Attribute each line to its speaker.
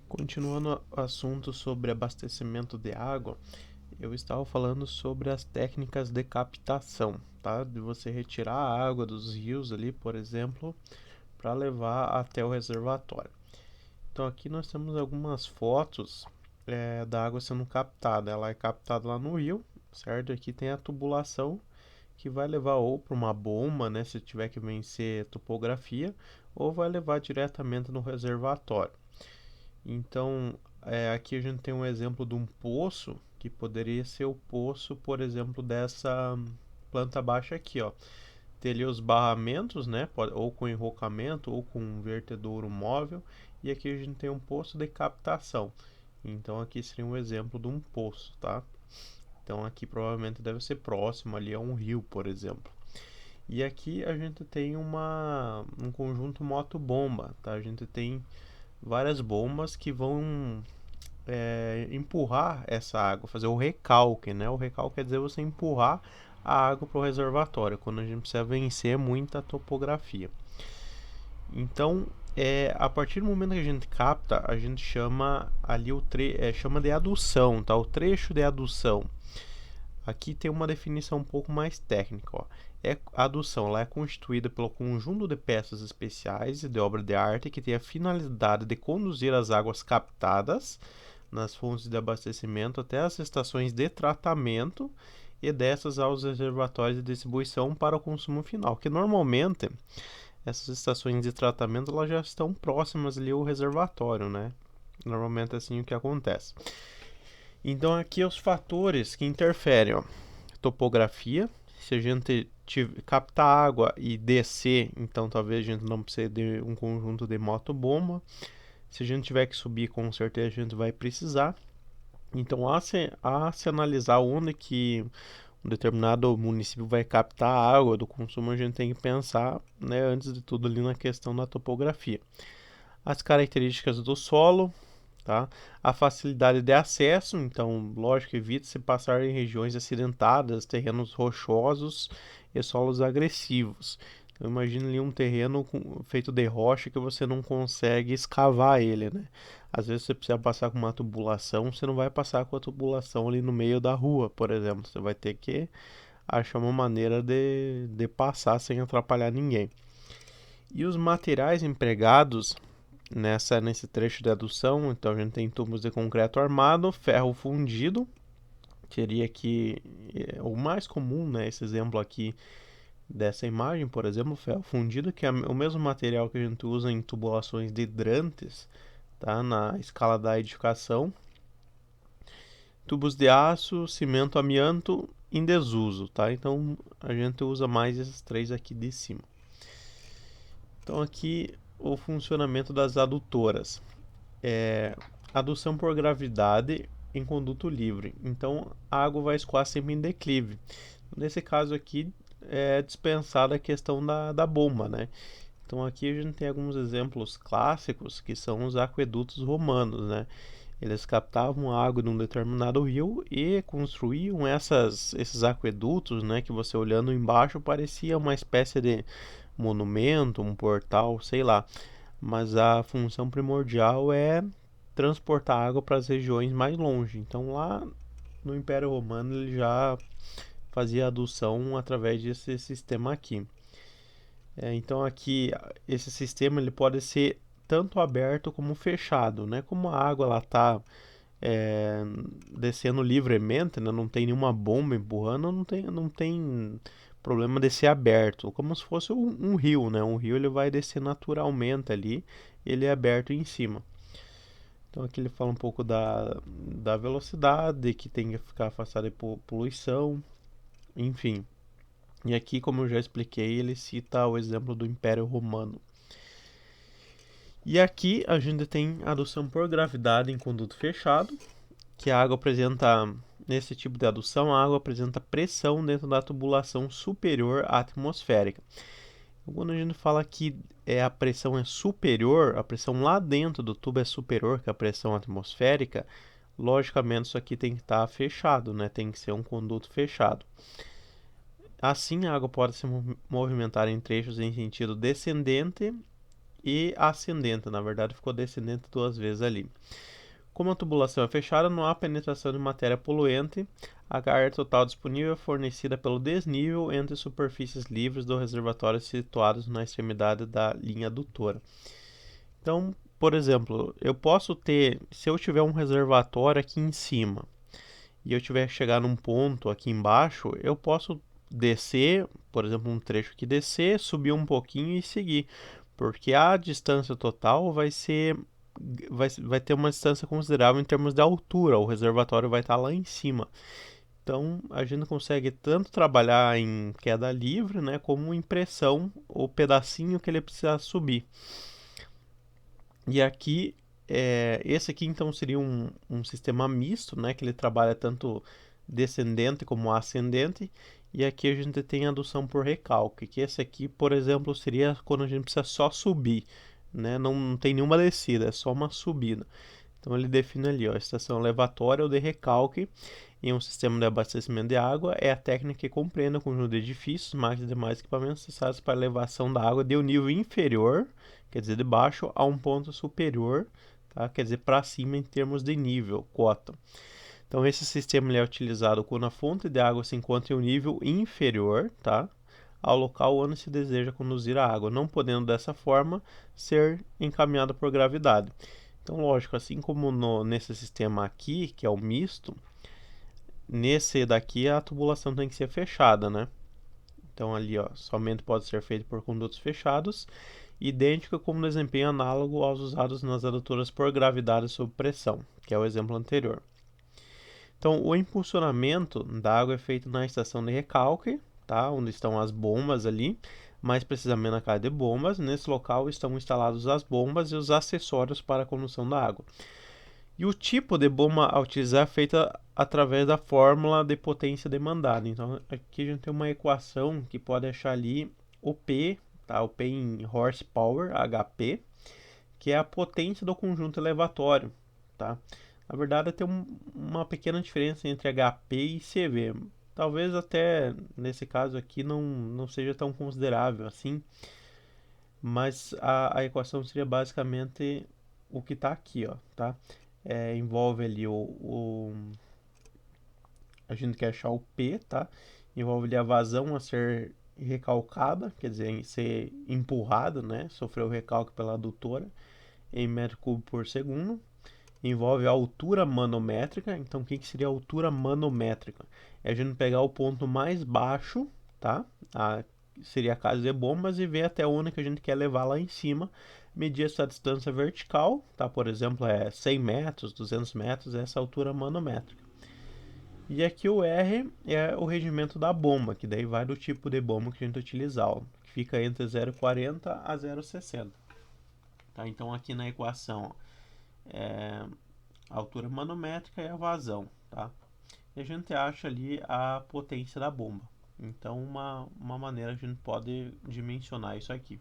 Speaker 1: Continuando o assunto sobre abastecimento de água, eu estava falando sobre as técnicas de captação, tá? De você retirar a água dos rios ali, por exemplo, para levar até o reservatório. Então aqui nós temos algumas fotos da água sendo captada. Ela é captada lá no rio, certo? Aqui tem a tubulação que vai levar ou para uma bomba, né, se tiver que vencer topografia, ou vai levar diretamente no reservatório. Então, aqui a gente tem um exemplo de um poço que poderia ser o poço, por exemplo, dessa planta baixa aqui, ó. Teria os barramentos, né? Ou com enrocamento ou com um vertedouro móvel. E aqui a gente tem um poço de captação. Então aqui seria um exemplo de um poço, tá? Então aqui provavelmente deve ser próximo ali a um rio, por exemplo. E aqui a gente tem um conjunto motobomba, tá? A gente tem várias bombas que vão empurrar essa água, fazer o recalque, né? O recalque quer dizer você empurrar a água para o reservatório, quando a gente precisa vencer muita topografia. Então, a partir do momento que a gente capta, a gente chama ali chama de adução, tá? O trecho de adução. Aqui tem uma definição um pouco mais técnica, ó. A adução ela é constituída pelo conjunto de peças especiais e de obra de arte que tem a finalidade de conduzir as águas captadas nas fontes de abastecimento até as estações de tratamento e dessas aos reservatórios de distribuição para o consumo final, que normalmente essas estações de tratamento elas já estão próximas ali ao reservatório, né? Normalmente é assim o que acontece. Então aqui os fatores que interferem, ó. Topografia, se a gente captar água e descer, então talvez a gente não precise de um conjunto de motobomba. Se a gente tiver que subir, com certeza a gente vai precisar. Então, a se analisar onde que um determinado município vai captar a água do consumo, a gente tem que pensar, né, antes de tudo ali na questão da topografia. As características do solo, tá? A facilidade de acesso, então, lógico, evite-se passar em regiões acidentadas, terrenos rochosos e solos agressivos. Então, imagine ali um terreno feito de rocha que você não consegue escavar ele, né? Às vezes você precisa passar com uma tubulação, você não vai passar com a tubulação ali no meio da rua, por exemplo. Você vai ter que achar uma maneira de passar sem atrapalhar ninguém. E os materiais empregados nesse trecho de adução, então a gente tem tubos de concreto armado, ferro fundido, seria aqui o mais comum, né? Esse exemplo aqui dessa imagem, por exemplo, ferro fundido, que é o mesmo material que a gente usa em tubulações de hidrantes, tá? Na escala da edificação. Tubos de aço, cimento, amianto em desuso, tá? Então a gente usa mais esses três aqui de cima. Então aqui o funcionamento das adutoras. Adução por gravidade em conduto livre. Então a água vai escoar sempre em declive. Nesse caso aqui é dispensada a questão da bomba, né? Então aqui a gente tem alguns exemplos clássicos que são os aquedutos romanos, né? Eles captavam a água de um determinado rio e construíam esses aquedutos, né? Que você olhando embaixo parecia uma espécie de monumento, um portal, sei lá. Mas a função primordial é transportar água para as regiões mais longe. Então lá no Império Romano ele já fazia adução através desse sistema aqui. Então aqui esse sistema ele pode ser tanto aberto como fechado, né? Como a água ela está descendo livremente, né? Não tem nenhuma bomba empurrando, não tem problema de ser aberto, como se fosse um rio, né? Um rio ele vai descer naturalmente ali, ele é aberto em cima. Então aqui ele fala um pouco da velocidade, que tem que ficar afastado de poluição, enfim. E aqui, como eu já expliquei, ele cita o exemplo do Império Romano. E aqui a gente tem adução por gravidade em conduto fechado, que a água apresenta, nesse tipo de adução, a água apresenta pressão dentro da tubulação superior atmosférica. Quando a gente fala que a pressão é superior, a pressão lá dentro do tubo é superior que a pressão atmosférica, logicamente isso aqui tem que estar fechado, né? Tem que ser um conduto fechado. Assim, a água pode se movimentar em trechos em sentido descendente e ascendente, na verdade ficou descendente duas vezes ali. Como a tubulação é fechada, não há penetração de matéria poluente. A carga total disponível é fornecida pelo desnível entre superfícies livres do reservatório situados na extremidade da linha adutora. Então, por exemplo, eu posso ter, se eu tiver um reservatório aqui em cima e eu tiver que chegar num ponto aqui embaixo, eu posso descer, por exemplo, um trecho aqui descer, subir um pouquinho e seguir, porque a distância total vai ter uma distância considerável em termos de altura, o reservatório vai estar lá em cima. Então a gente consegue tanto trabalhar em queda livre, né, como em pressão, o pedacinho que ele precisa subir. E aqui, esse aqui então seria um sistema misto, né, que ele trabalha tanto descendente como ascendente. E aqui a gente tem a adução por recalque, que esse aqui, por exemplo, seria quando a gente precisa só subir, né, não tem nenhuma descida, é só uma subida. Então ele define ali, ó, estação elevatória ou de recalque em um sistema de abastecimento de água é a técnica que compreende o conjunto de edifícios, máquinas e demais equipamentos necessários para a elevação da água de um nível inferior, quer dizer, de baixo, a um ponto superior, tá? Quer dizer, para cima em termos de nível, cota. Então esse sistema ele é utilizado quando a fonte de água se encontra em um nível inferior, tá? Ao local onde se deseja conduzir a água, não podendo dessa forma ser encaminhada por gravidade. Então, lógico, assim como nesse sistema aqui, que é o misto, nesse daqui a tubulação tem que ser fechada, né? Então ali, ó, somente pode ser feito por condutos fechados, idêntico como desempenho análogo aos usados nas adutoras por gravidade sob pressão, que é o exemplo anterior. Então, o impulsionamento da água é feito na estação de recalque, tá? Onde estão as bombas ali, mais precisamente na casa de bombas. Nesse local estão instalados as bombas e os acessórios para a condução da água. E o tipo de bomba a utilizar é feita através da fórmula de potência demandada. Então, aqui a gente tem uma equação que pode achar ali o P, tá? O P em horsepower, HP, que é a potência do conjunto elevatório, tá? Na verdade, tem uma pequena diferença entre HP e CV. Talvez até nesse caso aqui não seja tão considerável assim, mas a equação seria basicamente o que está aqui, ó, tá? Envolve ali a gente quer achar o P, tá? Envolve ali a vazão a ser recalcada, quer dizer, ser empurrado, né? Sofreu o recalque pela adutora em metro cubo por segundo. Envolve a altura manométrica. Então, o que seria a altura manométrica? É a gente pegar o ponto mais baixo, tá? Seria a casa de bombas e ver até onde que a gente quer levar lá em cima. Medir essa distância vertical, tá? Por exemplo, é 100 metros, 200 metros, essa altura manométrica. E aqui o R é o regimento da bomba, que daí vai do tipo de bomba que a gente utilizar, ó, que fica entre 0,40 a 0,60. Tá? Então aqui na equação, ó, a altura manométrica e a vazão, tá? E a gente acha ali a potência da bomba. Então uma maneira a gente pode dimensionar isso aqui.